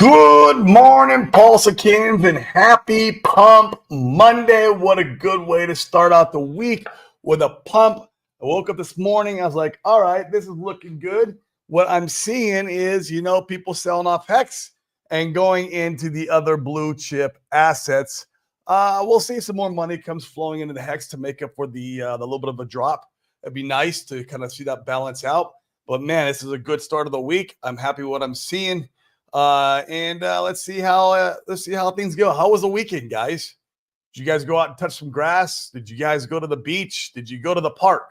Good morning, Paul Sakins, and happy Pump Monday. What a good way to start out the week with a pump. I woke up this morning. I was like, all right, this is looking good. What I'm seeing is, people selling off Hex and going into the other blue chip assets. We'll see some more money comes flowing into the Hex to make up for the little bit of a drop. It'd be nice to kind of see that balance out. But man, this is a good start of the week. I'm happy with what I'm seeing. Let's see how things go. How was the weekend, guys? Did you guys go out and touch some grass? Did you guys go to the beach? Did you go to the park?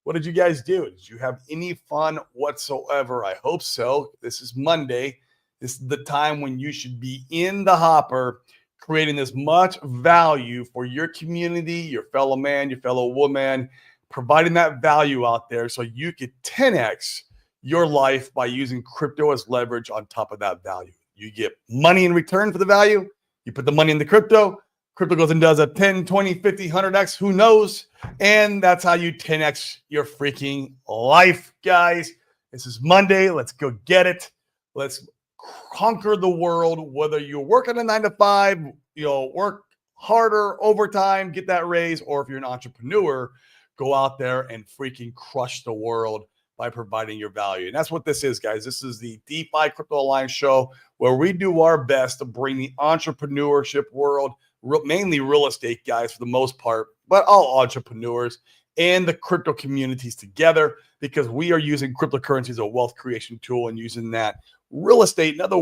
What did you guys do? Did you have any fun whatsoever? I hope so. This is Monday. This is the time when you should be in the hopper, creating as much value for your community, your fellow man, your fellow woman, providing that value out there so you could 10x your life by using crypto as leverage on top of that value. You get money in return for the value. You put the money in the crypto. Crypto goes and does a 10, 20, 50, 100x, who knows? And that's how you 10x your freaking life, guys. This is Monday. Let's go get it. Let's conquer the world, whether you're working a 9-to-5, work harder, overtime, get that raise, or if you're an entrepreneur, go out there and freaking crush the world by providing your value. And that's what this is, guys. This is the DeFi Crypto Alliance show where we do our best to bring the entrepreneurship world, mainly real estate guys for the most part, but all entrepreneurs and the crypto communities together, because we are using cryptocurrency as a wealth creation tool and using that real estate and other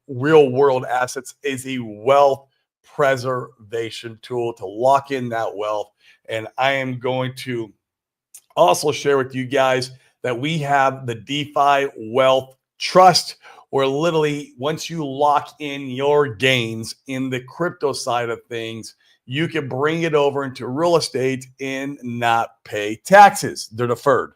real world assets as a wealth preservation tool to lock in that wealth. And I am going to also share with you guys that we have the DeFi Wealth Trust, where literally once you lock in your gains in the crypto side of things, you can bring it over into real estate and not pay taxes. They're deferred.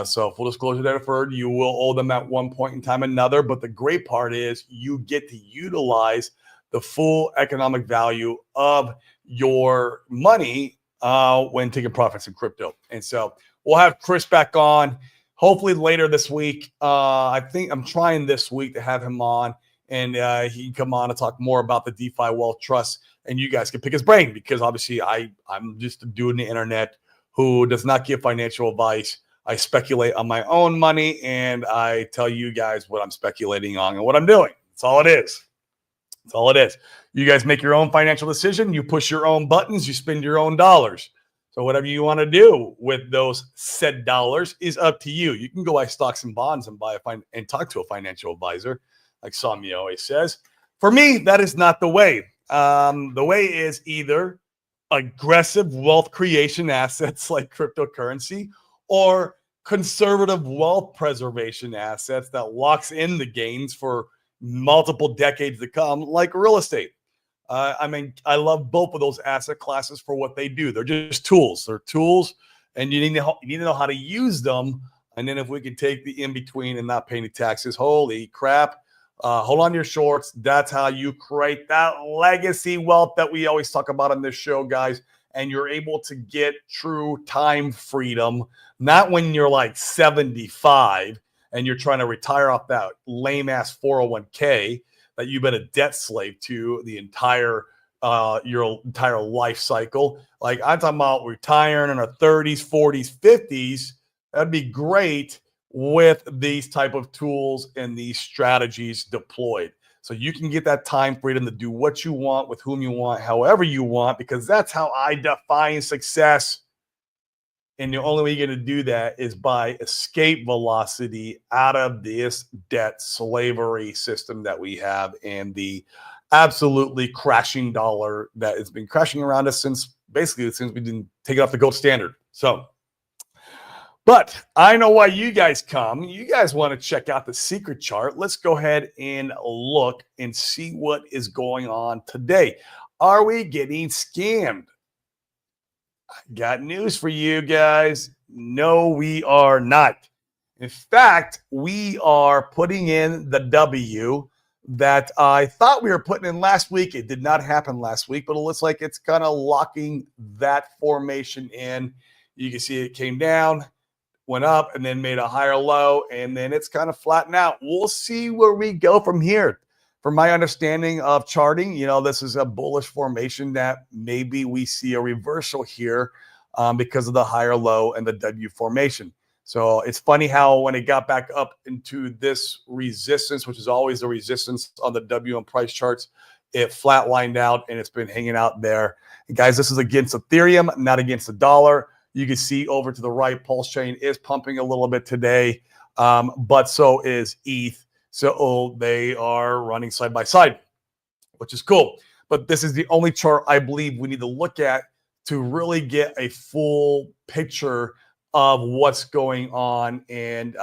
So full disclosure, they're deferred. You will owe them at one point in time or another. But the great part is you get to utilize the full economic value of your money when taking profits in crypto. And so we'll have Chris back on hopefully later this week. I think I'm trying this week to have him on, and he can come on and talk more about the DeFi Wealth Trust, and you guys can pick his brain, because obviously I'm just a dude on the internet who does not give financial advice. I speculate on my own money, and I tell you guys what I'm speculating on and what I'm doing. That's all it is. That's all it is. You guys make your own financial decision. You push your own buttons. You spend your own dollars. So whatever you want to do with those said dollars is up to you. You can go buy stocks and bonds and and talk to a financial advisor, like Sammy always says. For me, that is not the way. The way is either aggressive wealth creation assets like cryptocurrency, or conservative wealth preservation assets that locks in the gains for multiple decades to come, like real estate. I love both of those asset classes for what they do. They're just tools. They're tools, and you need to know how to use them. And then if we can take the in-between and not pay any taxes, holy crap, hold on to your shorts. That's how you create that legacy wealth that we always talk about on this show, guys. And you're able to get true time freedom, not when you're like 75 and you're trying to retire off that lame-ass 401k that you've been a debt slave to the entire your entire life cycle. Like, I'm talking about retiring in our 30s, 40s, 50s. That'd be great with these type of tools and these strategies deployed. So you can get that time freedom to do what you want, with whom you want, however you want, because that's how I define success. And the only way you're going to do that is by escape velocity out of this debt slavery system that we have, and the absolutely crashing dollar that has been crashing around us since we didn't take it off the gold standard. So, but I know why you guys come. You guys want to check out the secret chart. Let's go ahead and look and see what is going on today. Are we getting scammed? Got news for you guys. No, we are not. In fact, we are putting in the W that I thought we were putting in last week. It did not happen last week, but it looks like it's kind of locking that formation in. You can see it came down, went up, and then made a higher low, and then it's kind of flattened out. We'll see where we go from here. from my understanding of charting, this is a bullish formation that maybe we see a reversal here because of the higher low and the W formation. So it's funny how when it got back up into this resistance, which is always the resistance on the W and price charts, it flatlined out and it's been hanging out there. And guys, this is against Ethereum, not against the dollar. You can see over to the right, Pulse Chain is pumping a little bit today, but so is ETH. So they are running side by side, which is cool. But this is the only chart I believe we need to look at to really get a full picture of what's going on and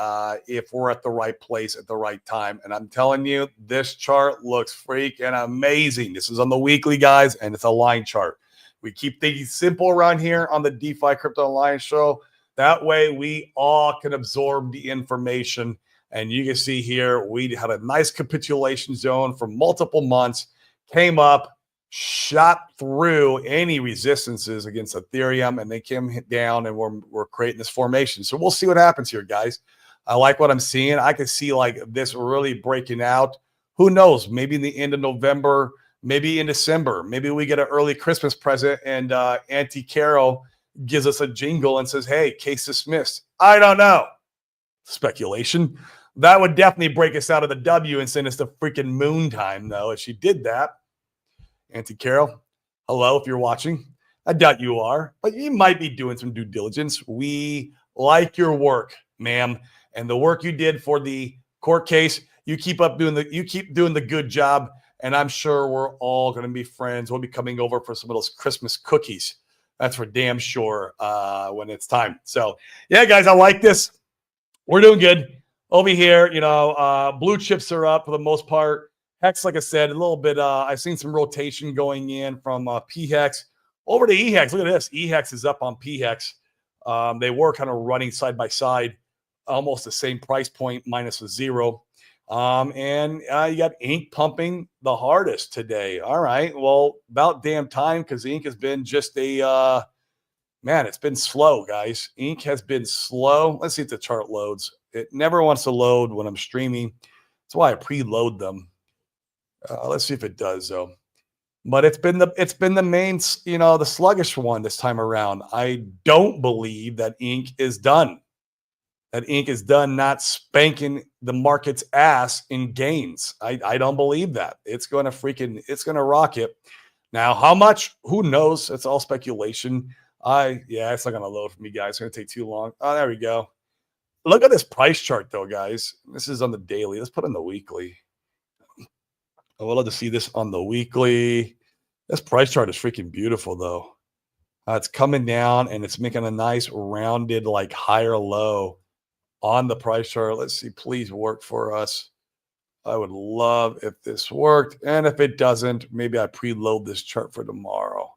if we're at the right place at the right time. And I'm telling you, this chart looks freaking amazing. This is on the weekly, guys, and it's a line chart. We keep things simple around here on the DeFi Crypto Alliance show. That way we all can absorb the information. And you can see here, we had a nice capitulation zone for multiple months, came up, shot through any resistances against Ethereum, and they came down, and we're creating this formation. So we'll see what happens here, guys. I like what I'm seeing. I can see like this really breaking out. Who knows? Maybe in the end of November, maybe in December, maybe we get an early Christmas present and Auntie Carol gives us a jingle and says, hey, case dismissed. I don't know. Speculation. That would definitely break us out of the W and send us to freaking moon time, though, if she did that. Auntie Carol, hello, if you're watching. I doubt you are, but you might be doing some due diligence. We like your work, ma'am, and the work you did for the court case. You keep doing the good job, and I'm sure we're all going to be friends. We'll be coming over for some of those Christmas cookies. That's for damn sure when it's time. So, yeah, guys, I like this. We're doing good over here. Blue chips are up for the most part. Hex, like I said, a little bit. I've seen some rotation going in from PHEX over to EHEX. Look at this. EHEX is up on PHEX. They were kind of running side by side, almost the same price point minus a zero. And you got Ink pumping the hardest today. All right. Well, about damn time, because Ink has been just it's been slow, guys. Ink has been slow. Let's see if the chart loads. It never wants to load when I'm streaming. That's why I preload them. Let's see if it does, though. But it's been the main, the sluggish one this time around. I don't believe that Ink is done. That Ink is done not spanking the market's ass in gains. I don't believe that. It's going to rocket. Now, how much? Who knows? It's all speculation. It's not going to load for me, guys. It's going to take too long. Oh, there we go. Look at this price chart, though, guys. This is on the daily. Let's put in the weekly. I would love to see this on the weekly. This price chart is freaking beautiful, though. It's coming down, and it's making a nice rounded, like, higher low on the price chart. Let's see. Please work for us. I would love if this worked. And if it doesn't, maybe I preload this chart for tomorrow.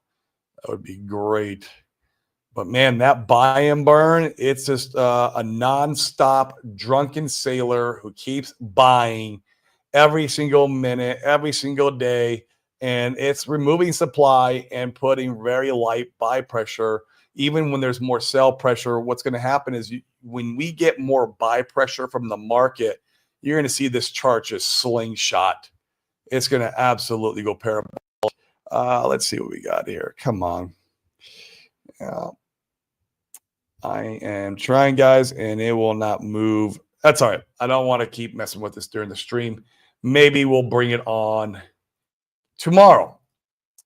That would be great. But, man, that buy and burn, it's just a nonstop drunken sailor who keeps buying every single minute, every single day, and it's removing supply and putting very light buy pressure. Even when there's more sell pressure, what's going to happen is when we get more buy pressure from the market, you're going to see this chart just slingshot. It's going to absolutely go parabolic. Let's see what we got here. Come on. I am trying, guys, and it will not move. That's all right. I don't want to keep messing with this during the stream. Maybe we'll bring it on tomorrow.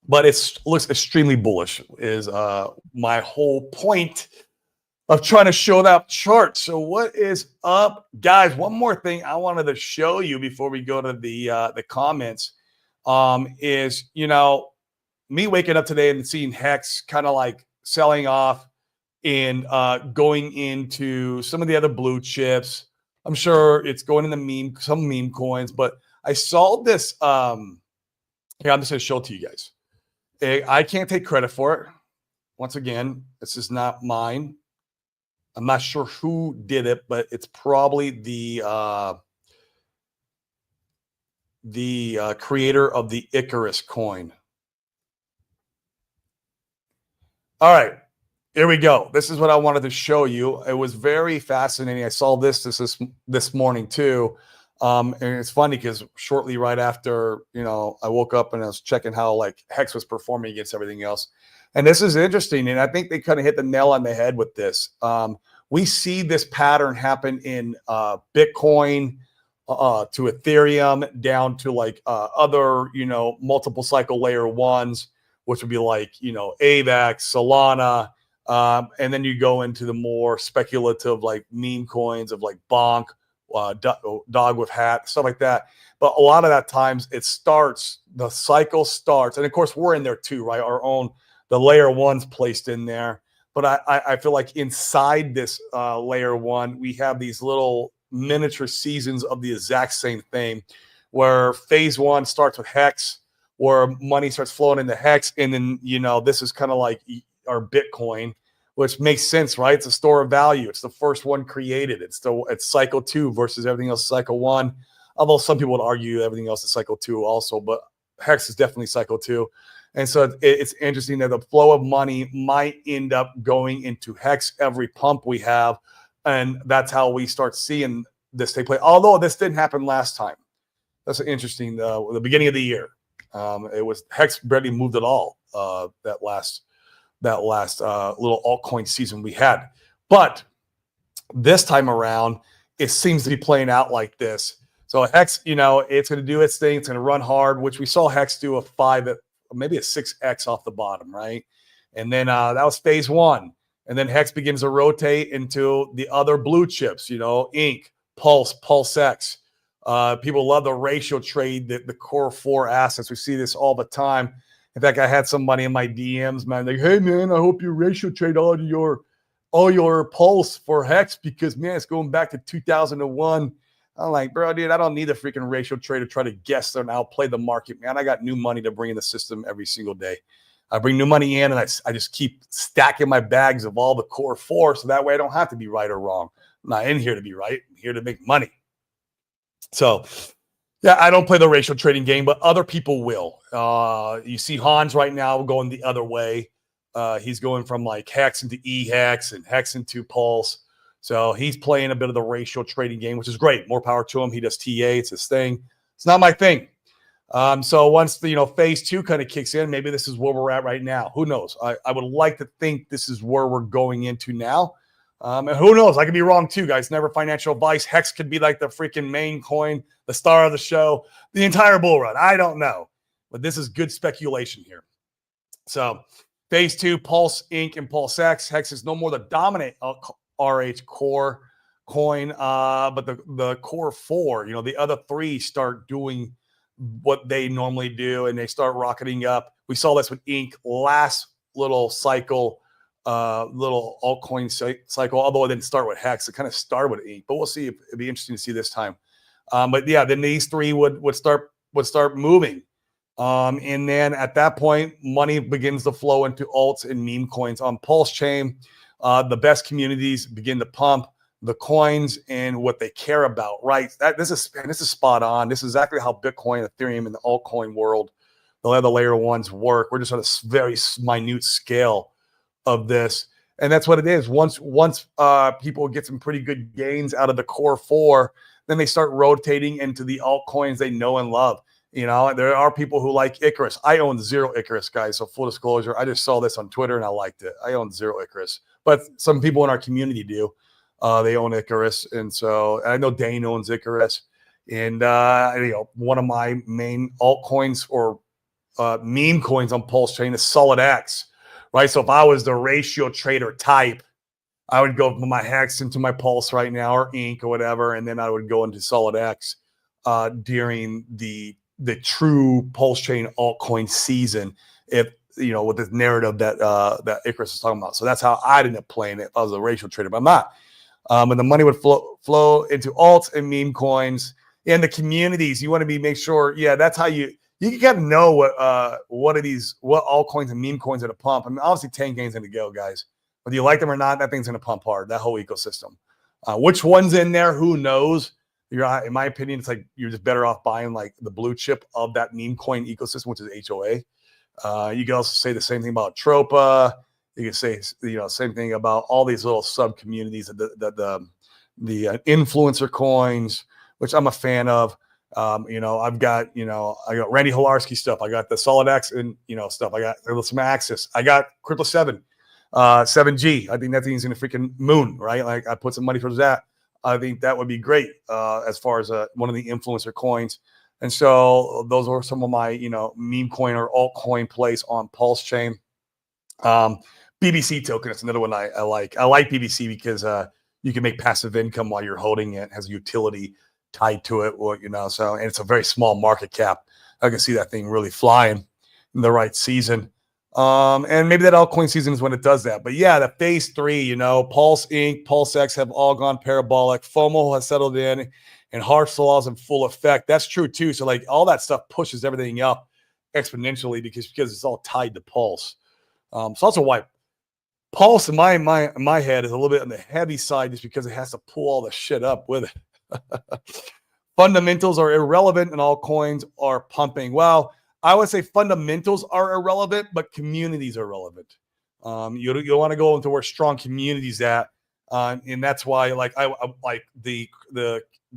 But it looks extremely bullish is my whole point of trying to show that chart. So what is up, guys? One more thing I wanted to show you before we go to the comments is, me waking up today and seeing Hex kind of like selling off and going into some of the other blue chips. I'm sure it's going in some meme coins, but I saw this. Here, I'm just going to show it to you guys. I can't take credit for it. Once again, this is not mine. I'm not sure who did it, but it's probably the creator of the Icarus coin. All right. Here we go. This is what I wanted to show you. It was very fascinating. I saw this morning too. And it's funny because shortly right after, I woke up and I was checking how like Hex was performing against everything else. And this is interesting. And I think they kind of hit the nail on the head with this. We see this pattern happen in Bitcoin to Ethereum down to like other, multiple cycle layer ones, which would be like, AVAX, Solana. And then you go into the more speculative, like meme coins of like Bonk, dog with hat, stuff like that. But a lot of that times the cycle starts. And of course, we're in there too, right? The layer one's placed in there. But I feel like inside this layer one, we have these little miniature seasons of the exact same thing, where phase one starts with Hex, where money starts flowing into Hex. And then, this is kind of like our Bitcoin, which makes sense, right? It's a store of value. It's the first one created. It's cycle 2 versus everything else cycle 1. Although some people would argue everything else is cycle 2 also, but Hex is definitely cycle 2. And so it's interesting that the flow of money might end up going into Hex every pump we have. And that's how we start seeing this take place. Although this didn't happen last time. That's interesting. The beginning of the year, it was Hex barely moved at all. That last little altcoin season we had. But this time around, it seems to be playing out like this. So Hex, it's going to do its thing. It's going to run hard, which we saw Hex do a 5, maybe a 6x off the bottom, right? And then that was phase 1. And then Hex begins to rotate into the other blue chips, Ink, Pulse, PulseX. People love the ratio trade, the core 4 assets. We see this all the time. In fact, I had somebody in my DMs, man, like, hey, man, I hope you ratio trade all your Pulse for Hex because, man, it's going back to 2001. I'm like, bro, dude, I don't need a freaking ratio trade to try to guess and outplay the market, man. I got new money to bring in the system every single day. I bring new money in, and I just keep stacking my bags of all the core 4, so that way I don't have to be right or wrong. I'm not in here to be right. I'm here to make money. So, yeah, I don't play the ratio trading game, but other people will. You see Hans right now going the other way. He's going from like Hex into eHex and Hex into Pulse. So he's playing a bit of the ratio trading game, which is great. More power to him. He does TA. It's his thing. It's not my thing. So once phase 2 kind of kicks in, maybe this is where we're at right now. Who knows? I would like to think this is where we're going into now. And who knows? I could be wrong too, guys. Never financial advice. Hex could be like the freaking main coin, the star of the show, the entire bull run. I don't know. But this is good speculation here. So phase 2, Pulse Inc. and PulseX. Hex is no more the dominant RH core coin, but the core 4, the other 3 start doing what they normally do, and they start rocketing up. We saw this with Inc. last little cycle. Little altcoin cycle, although it didn't start with Hex. It kind of started with Inc. But we'll see. It'd be interesting to see this time. But yeah, then these 3 would start moving. And then at that point, money begins to flow into alts and meme coins on Pulse Chain. The best communities begin to pump the coins and what they care about, right? This is spot on. This is exactly how Bitcoin, Ethereum, and the altcoin world, the other layer ones work. We're just on a very minute scale of this, and that's what it is. Once people get some pretty good gains out of the core 4, then they start rotating into the altcoins they know and love. There are people who like Icarus. I own 0 Icarus, guys. So full disclosure, I just saw this on Twitter and I liked it. I own 0 Icarus, but some people in our community do. They own Icarus, and so I know Dane owns Icarus, and one of my main altcoins or meme coins on Pulse Chain is SolidX. Right, so if I was the ratio trader type, I would go from my Hex into my Pulse right now, or Inc. or whatever, and then I would go into SolidX during the true Pulse Chain altcoin season. If with this narrative that Icarus is talking about, so that's how I'd end up playing it if I was a ratio trader, but I'm not. And the money would flow into alts and meme coins and the communities. You want to make sure, that's how you got to know what altcoins and meme coins are to pump. I mean, obviously, Tangain's going to go, guys. Whether you like them or not, that thing's going to pump hard. That whole ecosystem. Which one's in there? Who knows? In my opinion, it's like you're just better off buying like the blue chip of that meme coin ecosystem, which is HOA. You can also say the same thing about Tropa. You can say same thing about all these little sub communities, the influencer coins, which I'm a fan of. I've got, I got Randy Hilarski stuff. I got the Solid X and, stuff. I got some Axis. I got Crypto 7, 7G. I think that thing's in the freaking moon, right? Like I put some money towards that. I think that would be great as far as one of the influencer coins. And so those are some of my, meme coin or altcoin plays on Pulse Chain. BBC token, it's another one I like. I like BBC because you can make passive income while you're holding it. It has utility tied to it, or and it's a very small market cap. I can see that thing really flying in the right season. And maybe that altcoin season is when it does that. But yeah, the phase 3, Pulse Inc., Pulse X have all gone parabolic. FOMO has settled in, and Hart's law is in full effect. That's true too. So like all that stuff pushes everything up exponentially because it's all tied to Pulse. So also why Pulse in my head is a little bit on the heavy side just because it has to pull all the shit up with it. Fundamentals are irrelevant and all coins are pumping. Well, I would say fundamentals are irrelevant, but communities are relevant. You want to go into where strong communities at, and that's why I like the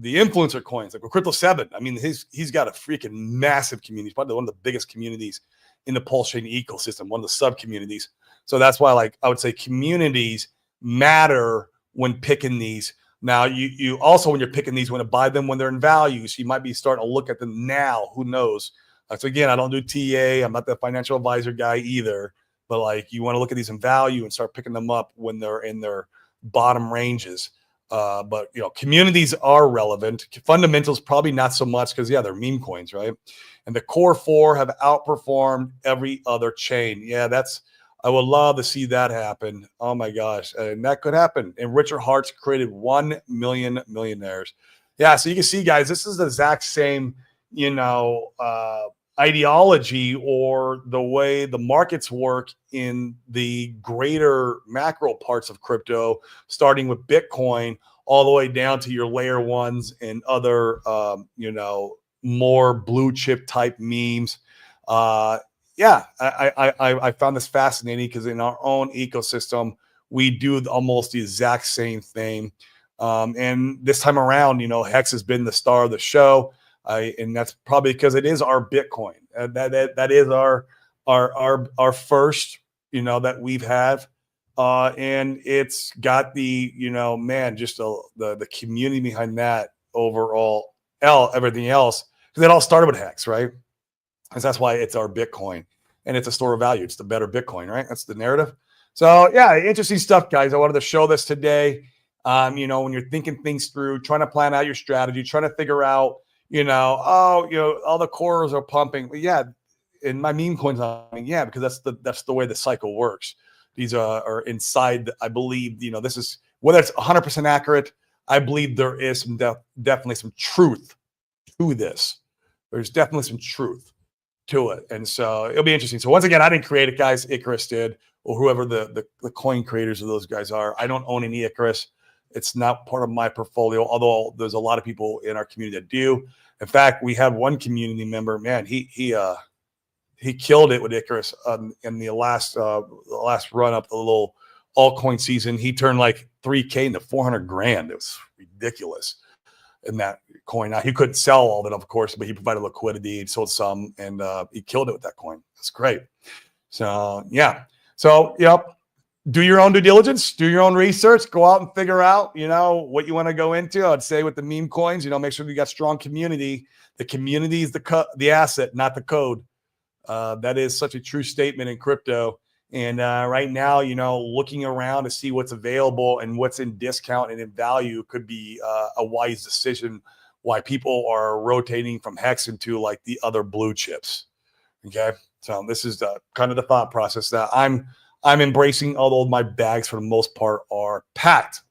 influencer coins like Crypto 7. I mean, he's got a freaking massive community. He's probably one of the biggest communities in the Pulse Chain ecosystem, one of the sub communities. So that's why I would say communities matter when picking these. Now, you also, when you're picking these, want to buy them when they're in value. So you might be starting to look at them now. Who knows? So again, I don't do TA. I'm not the financial advisor guy either. But you want to look at these in value and start picking them up when they're in their bottom ranges. But communities are relevant. Fundamentals probably not so much because they're meme coins, right? And the core 4 have outperformed every other chain. Yeah, I would love to see that happen. Oh my gosh. And that could happen. And Richard Hart's created 1 million millionaires. Yeah. So you can see, guys, this is the exact same, ideology or the way the markets work in the greater macro parts of crypto, starting with Bitcoin all the way down to your layer ones and other, more blue chip type memes. I found this fascinating because in our own ecosystem, we do almost the exact same thing. And this time around, Hex has been the star of the show. And that's probably because it is our Bitcoin. That is our first, that we've had. And it's got the, just the community behind that overall, everything else, because it all started with Hex, right? Because that's why it's our Bitcoin, and it's a store of value. It's the better Bitcoin, right? That's the narrative. So yeah, interesting stuff, guys. I wanted to show this today. When you're thinking things through, trying to plan out your strategy, trying to figure out, all the cores are pumping. But yeah, in my meme coins, because that's the way the cycle works. These are inside. I believe, this is whether it's 100% accurate. I believe there is some definitely some truth to this. There's definitely some truth to it. And so it'll be interesting. So once again, I didn't create it, guys. Icarus did, or whoever the coin creators of those guys are. I don't own any Icarus. It's not part of my portfolio, although there's a lot of people in our community that do. In fact, we had one community member, man, he killed it with Icarus in the last run up the little altcoin season. He turned like 3K into 400 grand. It was ridiculous in that coin. Now, he couldn't sell all of it, of course, but he provided liquidity. He sold some, and he killed it with that coin. That's great. So, yeah. So, do your own due diligence, do your own research, go out and figure out, what you want to go into. I'd say with the meme coins, make sure you got strong community. The community is the asset, not the code. That is such a true statement in crypto. And right now, looking around to see what's available and what's in discount and in value could be a wise decision why people are rotating from Hex into like the other blue chips. Okay. So this is kind of the thought process that I'm embracing, although my bags for the most part are packed.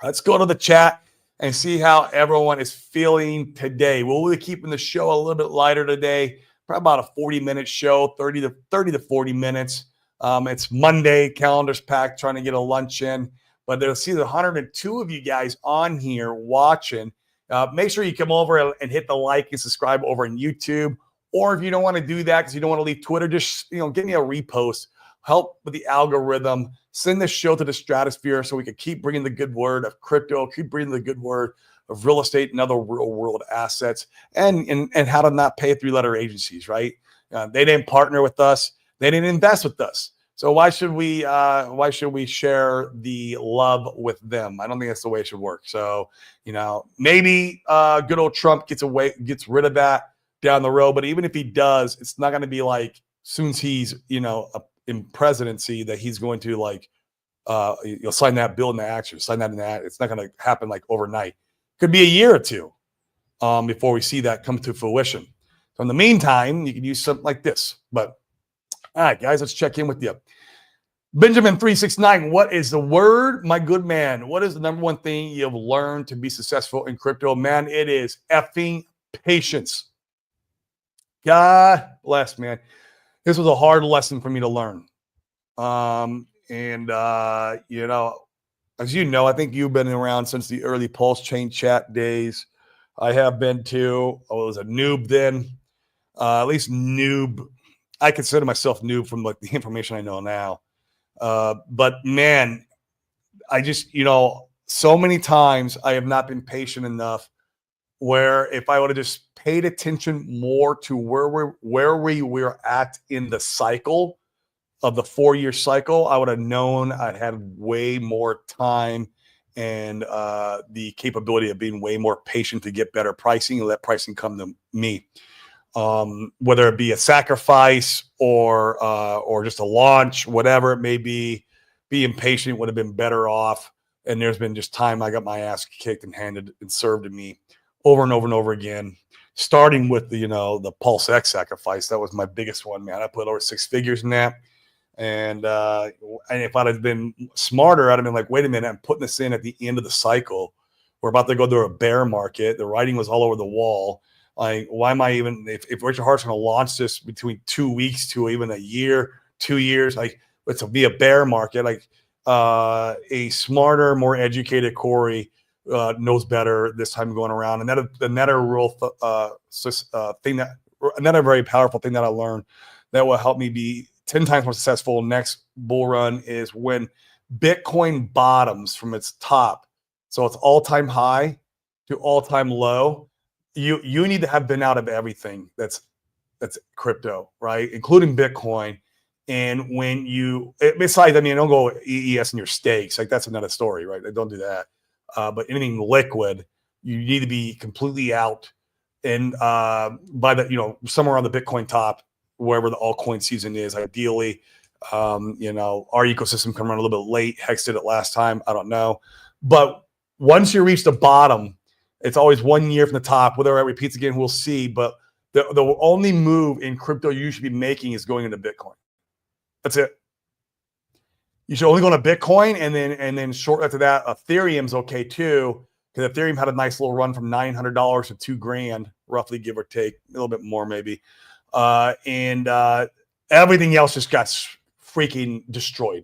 Let's go to the chat and see how everyone is feeling today. We'll be keeping the show a little bit lighter today, probably about a 40-minute show, 30 to 40 minutes. It's Monday, calendar's packed, trying to get a lunch in. But there'll see the 102 of you guys on here watching. Make sure you come over and hit the like and subscribe over on YouTube. Or if you don't want to do that because you don't want to leave Twitter, just give me a repost. Help with the algorithm. Send this show to the stratosphere so we can keep bringing the good word of crypto, keep bringing the good word of real estate and other real world assets, and how to not pay 3-letter agencies, right? They didn't partner with us. They didn't invest with us. So why should we share the love with them? I don't think that's the way it should work. So, maybe good old Trump gets rid of that down the road. But even if he does, it's not going to be like soon as he's, in presidency that he's going to you'll sign that bill into action, sign that in that. It's not going to happen like overnight. Could be a year or two before we see that come to fruition. So in the meantime, you can use something like this. But all right, guys, let's check in with you. Benjamin369, what is the word? My good man, what is the number one thing you've learned to be successful in crypto? Man, it is effing patience. God bless, man. This was a hard lesson for me to learn. As you know, I think you've been around since the early Pulse Chain chat days. I have been too. I was a noob then. At least noob. I consider myself noob from the information I know now. But man, I just, so many times I have not been patient enough where if I would have just paid attention more to where we were at in the cycle of the 4-year cycle, I would have known I'd had way more time and the capability of being way more patient to get better pricing and let pricing come to me. Whether it be a sacrifice or just a launch, whatever it may be, being patient would have been better off. And there's been just time I got my ass kicked and handed and served to me over and over and over again, starting with the Pulse X sacrifice. That was my biggest one, man. I put over 6 figures in that. And if I'd have been smarter, I'd have been like, wait a minute, I'm putting this in at the end of the cycle. We're about to go through a bear market. The writing was all over the wall. Like, why am I even, if Richard Heart's going to launch this between 2 weeks to even a year, 2 years, like it's to be a bear market, like a smarter, more educated Corey knows better this time going around. And another very powerful thing that I learned that will help me be 10 times more successful next bull run is when Bitcoin bottoms from its top. So it's all-time high to all-time low. You need to have been out of everything that's crypto, right? Including Bitcoin. And when besides, don't go EES in your stakes. Like that's another story, right? Don't do that. But anything liquid, you need to be completely out. And by the, somewhere on the Bitcoin top, wherever the altcoin season is, ideally, our ecosystem come around a little bit late. Hex did it last time. I don't know. But once you reach the bottom, it's always 1 year from the top. Whether it repeats again, we'll see. But the only move in crypto you should be making is going into Bitcoin. That's it. You should only go into Bitcoin, and then short after that, Ethereum's okay too, because Ethereum had a nice little run from $900 to $2,000, roughly, give or take, a little bit more maybe. And everything else just got freaking destroyed.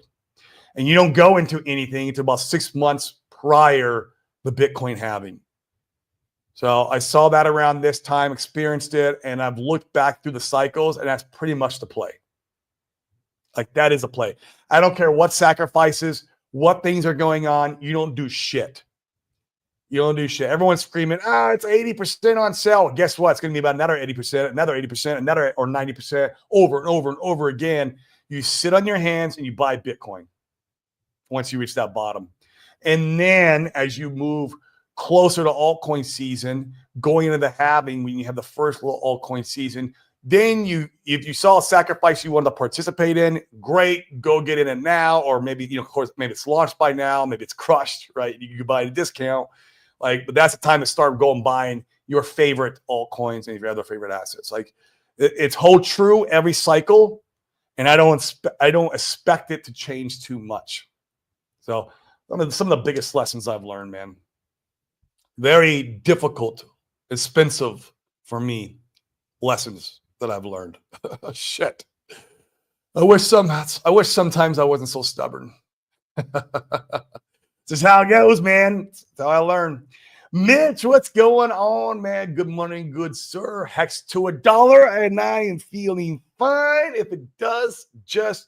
And you don't go into anything until about 6 months prior the Bitcoin halving. So I saw that around this time, experienced it, and I've looked back through the cycles, and that's pretty much the play. Like that is a play. I don't care what sacrifices, what things are going on. You don't do shit. You don't do shit. Everyone's screaming, it's 80% on sale. Guess what? It's going to be about another 80%, another 80%, another or 90% over and over and over again. You sit on your hands and you buy Bitcoin once you reach that bottom. And then as you move closer to altcoin season, going into the halving, when you have the first little altcoin season, then if you saw a sacrifice you wanted to participate in, great, go get in it now. Or maybe, of course, maybe it's launched by now, maybe it's crushed, right? You can buy at a discount. But that's the time to start going buying your favorite altcoins and your other favorite assets. Like it's hold true every cycle, and I don't expect it to change too much. So some of the biggest lessons I've learned, man. Very difficult, expensive for me lessons that I've learned. Shit. I wish sometimes I wasn't so stubborn. This is how it goes, man. That's how I learn. Mitch, what's going on, man? Good morning, good sir. Hex to $1, and I am feeling fine if it does just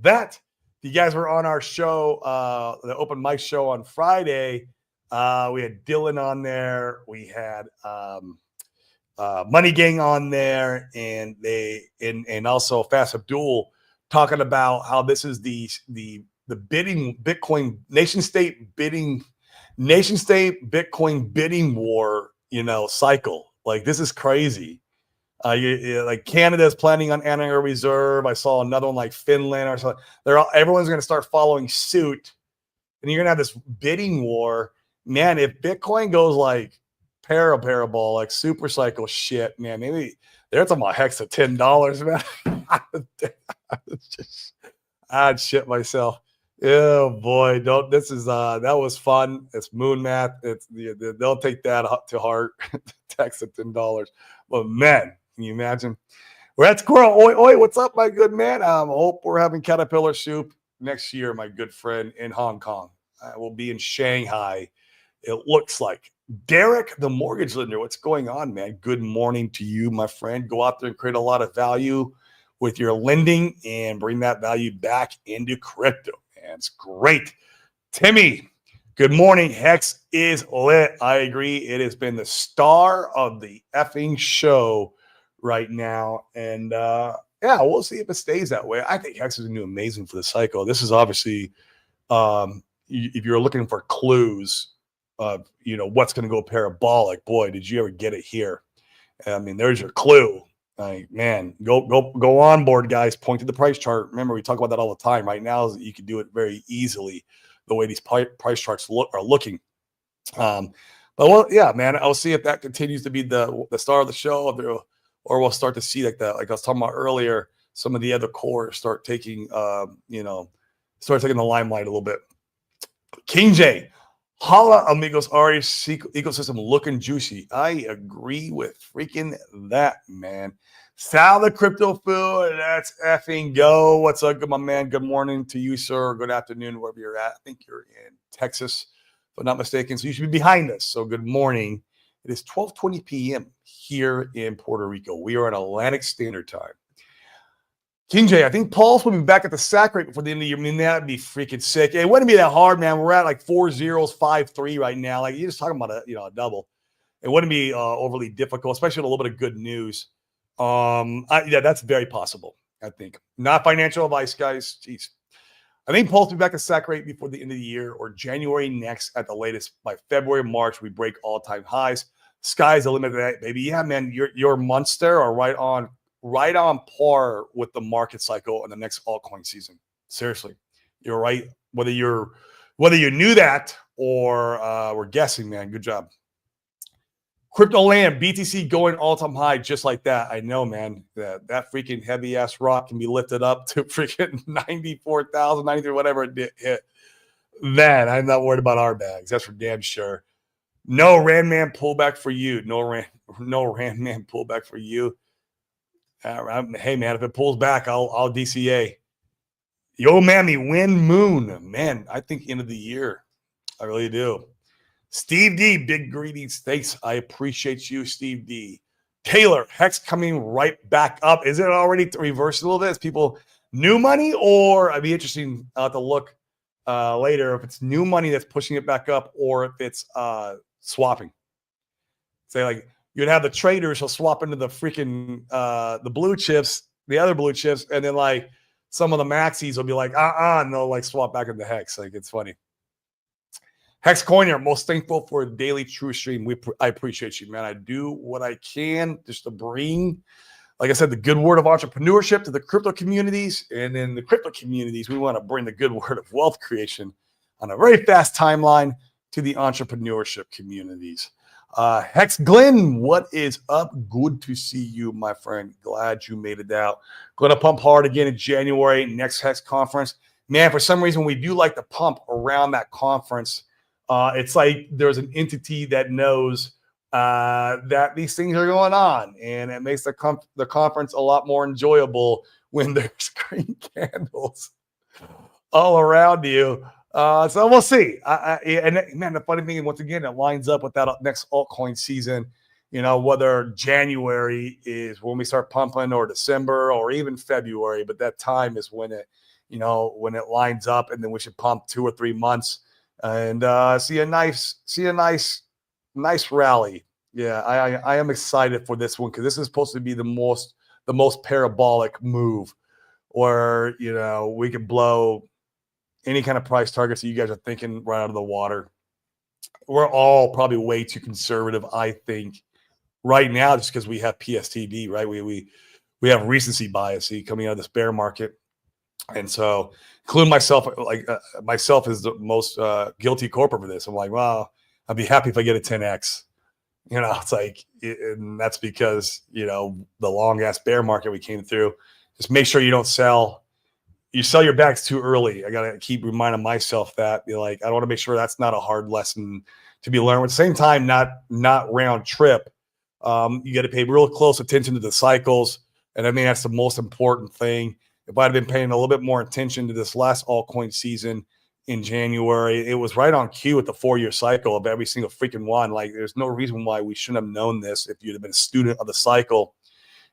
that. If you guys were on our show, the open mic show on Friday, We had Dylan on there. We had Money Gang on there, and also Fast Abdul talking about how this is the bidding Bitcoin nation state Bitcoin bidding war, cycle. Like, this is crazy. Like, Canada's planning on entering a reserve. I saw another one like Finland or something. Everyone's going to start following suit, and you're going to have this bidding war. Man, if Bitcoin goes like parabolic super cycle shit, man, maybe they're talking about Hex at $10, man. I'd shit myself. Oh boy, don't. This is that was fun. It's moon math. They'll take that to heart. Tax at $10, but man, can you imagine? We're at Squirrel. Oi, what's up, my good man? I hope we're having caterpillar soup next year, my good friend, in Hong Kong. I will be in Shanghai. It looks like. Derek, the mortgage lender, what's going on, man? Good morning to you, my friend. Go out there and create a lot of value with your lending and bring that value back into crypto. Man, it's great. Timmy, good morning. Hex is lit. I agree. It has been the star of the effing show right now. And yeah, we'll see if it stays that way. I think Hex is going to do amazing for the cycle. This is obviously, if you're looking for clues, what's going to go parabolic. Boy, did you ever get it here? I mean, there's your clue. Like, man, go on board, guys. Point to the price chart. Remember, we talk about that all the time. Right now, you can do it very easily the way these price charts are looking. But well, yeah, man, I'll see if that continues to be the star of the show, or we'll start to see like I was talking about earlier, some of the other cores start taking the limelight a little bit. King J. Holla, amigos, Aries ecosystem looking juicy. I agree with freaking that, man. Sal the crypto food, let's effing go. What's up, my man? Good morning to you, sir. Good afternoon, wherever you're at. I think you're in Texas, if I'm not mistaken. So you should be behind us. So good morning. It is 12:20 p.m. here in Puerto Rico. We are in Atlantic Standard Time. King J, I think Pulse will be back at the sack rate before the end of the year. I mean, that'd be freaking sick. It wouldn't be that hard, man. We're at like 4 zeros, 5-3 right now. Like, you're just talking about a double. It wouldn't be overly difficult, especially with a little bit of good news. Yeah, that's very possible, I think. Not financial advice, guys. Jeez. I think Pulse will be back at sack rate before the end of the year or January next at the latest. By February, March, we break all-time highs. Sky's the limit of that, baby. Yeah, man, your months there are right on par with the market cycle in the next altcoin season. Seriously, you're right. Whether you knew that or were guessing, man, good job. Crypto land, BTC going all-time high just like that. I know, man. That freaking heavy-ass rock can be lifted up to freaking 94,000, 93, whatever it hit. Man, I'm not worried about our bags. That's for damn sure. No Randman pullback for you. No Randman pullback for you. Hey, man, if it pulls back, I'll DCA. Yo, Mammy, Wind Moon. Man, I think end of the year. I really do. Steve D, big greetings. Thanks. I appreciate you, Steve D. Taylor, Hex coming right back up. Is it already reversed a little bit? Is people new money, or I'd be interesting to look later if it's new money that's pushing it back up or if it's swapping. Say, like, you'd have the traders will swap into the freaking the blue chips, the other blue chips, and then like some of the maxis will be like, and they'll like swap back into Hex. Like, it's funny. Hex Coiner, most thankful for a daily true stream. I appreciate you, man. I do what I can just to bring, like I said, the good word of entrepreneurship to the crypto communities. And in the crypto communities, we want to bring the good word of wealth creation on a very fast timeline to the entrepreneurship communities. Hex Glenn, what is up? Good to see you, my friend. Glad you made it out. Going to pump hard again in January, next Hex conference. Man, for some reason, we do like to pump around that conference. It's like there's an entity that knows that these things are going on, and it makes the conference a lot more enjoyable when there's green candles all around you. So we'll see. And man, the funny thing, once again, it lines up with that next altcoin season. Whether January is when we start pumping, or December, or even February, but that time is when it lines up, and then we should pump 2 or 3 months and see a nice rally. Yeah, I am excited for this one because this is supposed to be the most parabolic move, where we could blow any kind of price targets that you guys are thinking right out of the water. We're all probably way too conservative, I think, right now, just because we have PSTD, right? We have recency bias coming out of this bear market. And so, including myself, myself is the most guilty corporate for this. I'm like, well, I'd be happy if I get a 10x. It's like, and that's because the long ass bear market we came through. Just make sure you don't sell. You sell your bags too early. I gotta keep reminding myself that. I want to make sure that's not a hard lesson to be learned. At the same time, not round trip. You got to pay real close attention to the cycles, and I think that's the most important thing. If I'd been paying a little bit more attention to this last altcoin season in January, it was right on cue with the 4-year cycle of every single freaking one. Like, there's no reason why we shouldn't have known this if you'd have been a student of the cycle.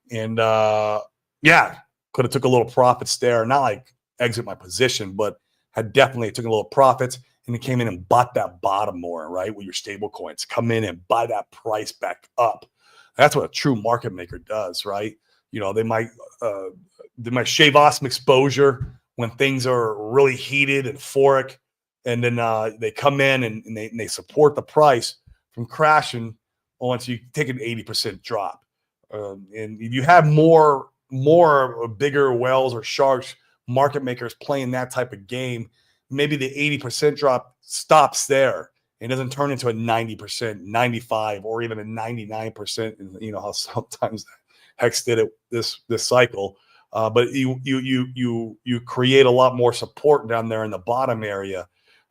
And yeah, could have took a little profits there. Not like exit my position, but had definitely took a little profits and it came in and bought that bottom more, right? With your stable coins, come in and buy that price back up. That's what a true market maker does, right? They might shave off some exposure when things are really heated and euphoric, and then they come in and they support the price from crashing once you take an 80% drop. And if you have more bigger whales or sharks, market makers playing that type of game, maybe the 80% drop stops there. It doesn't turn into a 90%, 95, or even a 99%. And how sometimes Hex did it this cycle. But you create a lot more support down there in the bottom area.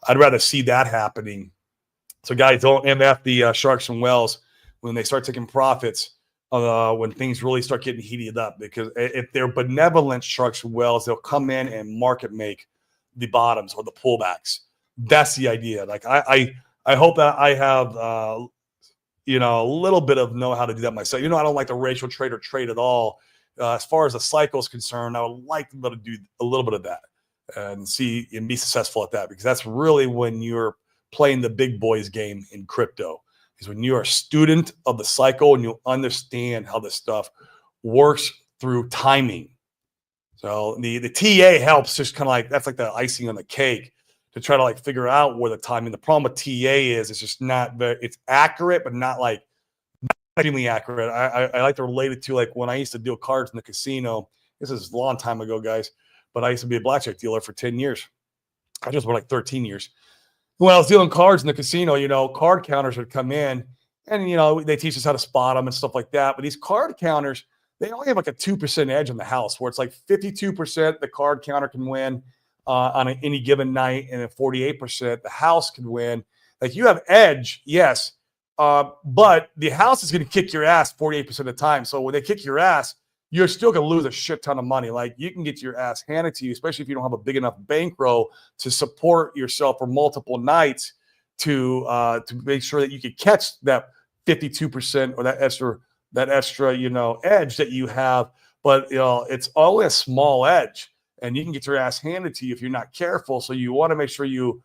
I'd rather see that happening. So guys, don't MF the sharks and whales when they start taking profits. When things really start getting heated up, because if they're benevolent sharks and whales, they'll come in and market make the bottoms or the pullbacks. That's the idea. Like I hope that I have a little bit of know how to do that myself. I don't like the ratio trade or trade at all. As far as the cycle is concerned, I would like to be able to do a little bit of that and be successful at that, because that's really when you're playing the big boys game in crypto. Is when you're a student of the cycle and you understand how this stuff works through timing. So the TA helps, just kind of like, that's like the icing on the cake to try to figure out where the timing. The problem with TA is it's just not very, it's accurate, but not extremely accurate. I like to relate it to when I used to deal cards in the casino. This is a long time ago, guys, but I used to be a blackjack dealer for 10 years. I just went 13 years. When I was dealing cards in the casino, card counters would come in and, they teach us how to spot them and stuff like that. But these card counters, they only have a 2% edge on the house, where it's 52% the card counter can win on any given night, and then 48% the house can win. You have edge, yes, but the house is going to kick your ass 48% of the time. So when they kick your ass, you're still going to lose a shit ton of money. You can get your ass handed to you, especially if you don't have a big enough bankroll to support yourself for multiple nights to make sure that you can catch that 52% or that extra edge that you have. But it's only a small edge, and you can get your ass handed to you if you're not careful. So you want to make sure you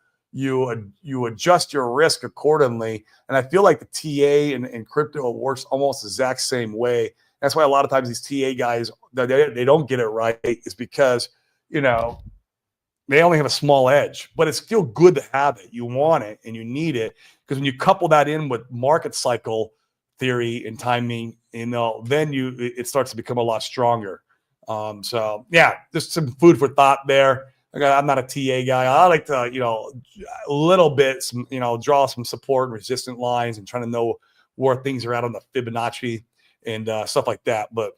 adjust your risk accordingly. And I feel like the TA and crypto works almost the exact same way. That's why a lot of times these TA guys, they don't get it right, is because, they only have a small edge, but it's still good to have it. You want it and you need it, because when you couple that in with market cycle theory and timing, then it starts to become a lot stronger. So yeah, just some food for thought there. I'm not a TA guy. I like to, a little bit, draw some support and resistant lines and trying to know where things are at on the Fibonacci and stuff like that. But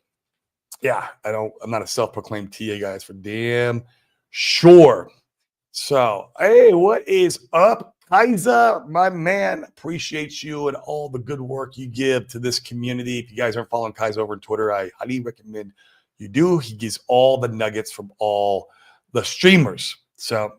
yeah, I'm not a self-proclaimed TA guy, for damn sure. So, hey, what is up, Kaiser, my man? Appreciate you and all the good work you give to this community. If you guys aren't following Kaiser over on Twitter, I highly recommend you do. He gives all the nuggets from all the streamers. So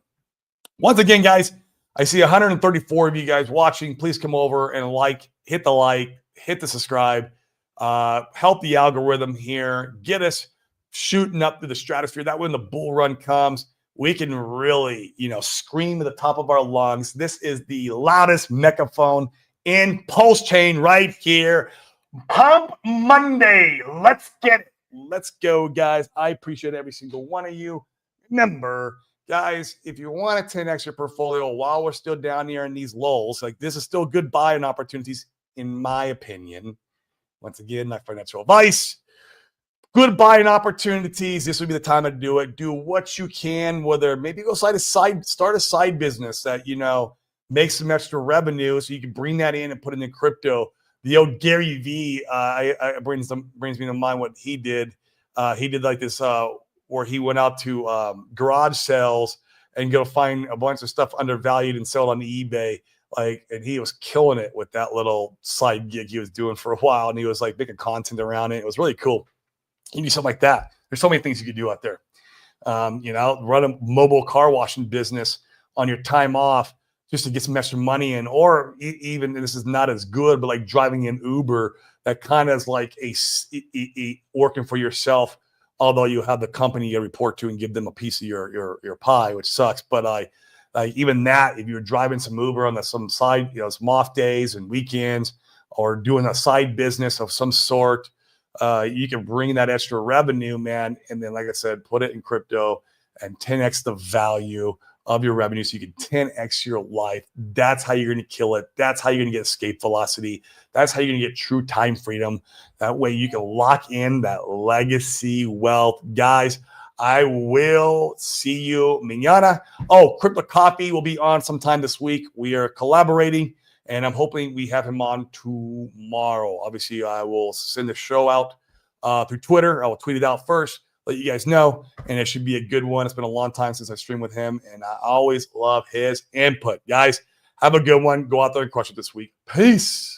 once again, guys, I see 134 of you guys watching. Please come over and hit the subscribe, help the algorithm here, get us shooting up to the stratosphere. That when the bull run comes, we can really, scream at the top of our lungs. This is the loudest megaphone in Pulse Chain right here. Pump Monday. Let's get it. Let's go, guys. I appreciate every single one of you. Remember, guys, if you want to 10x your portfolio while we're still down here in these lulls, like this is still good buying opportunities, in my opinion. Once again, not financial advice. Good buying opportunities. This would be the time to do it. Do what you can, whether maybe go start a side business that, makes some extra revenue so you can bring that in and put it in crypto. The old Gary V brings me to mind what he did. He did like this where he went out to garage sales and go find a bunch of stuff undervalued and sell it on eBay. And he was killing it with that little side gig he was doing for a while. And he was like making content around it. It was really cool. You do something like that. There's so many things you could do out there. Run a mobile car washing business on your time off just to get some extra money in, or even, this is not as good, but like driving an Uber, that kind of is like a working for yourself, although you have the company you report to and give them a piece of your pie, which sucks. But even that, if you're driving some Uber on some side, some off days and weekends, or doing a side business of some sort, you can bring that extra revenue, man. And then, like I said, put it in crypto and 10x the value of your revenue so you can 10x your life. That's how you're going to kill it. That's how you're going to get escape velocity. That's how you're going to get true time freedom. That way you can lock in that legacy wealth. Guys, I will see you mañana. Oh, Crypto Coffee will be on sometime this week. We are collaborating, and I'm hoping we have him on tomorrow. Obviously, I will send the show out through Twitter. I will tweet it out first, let you guys know, and it should be a good one. It's been a long time since I streamed with him, and I always love his input. Guys, have a good one. Go out there and crush it this week. Peace.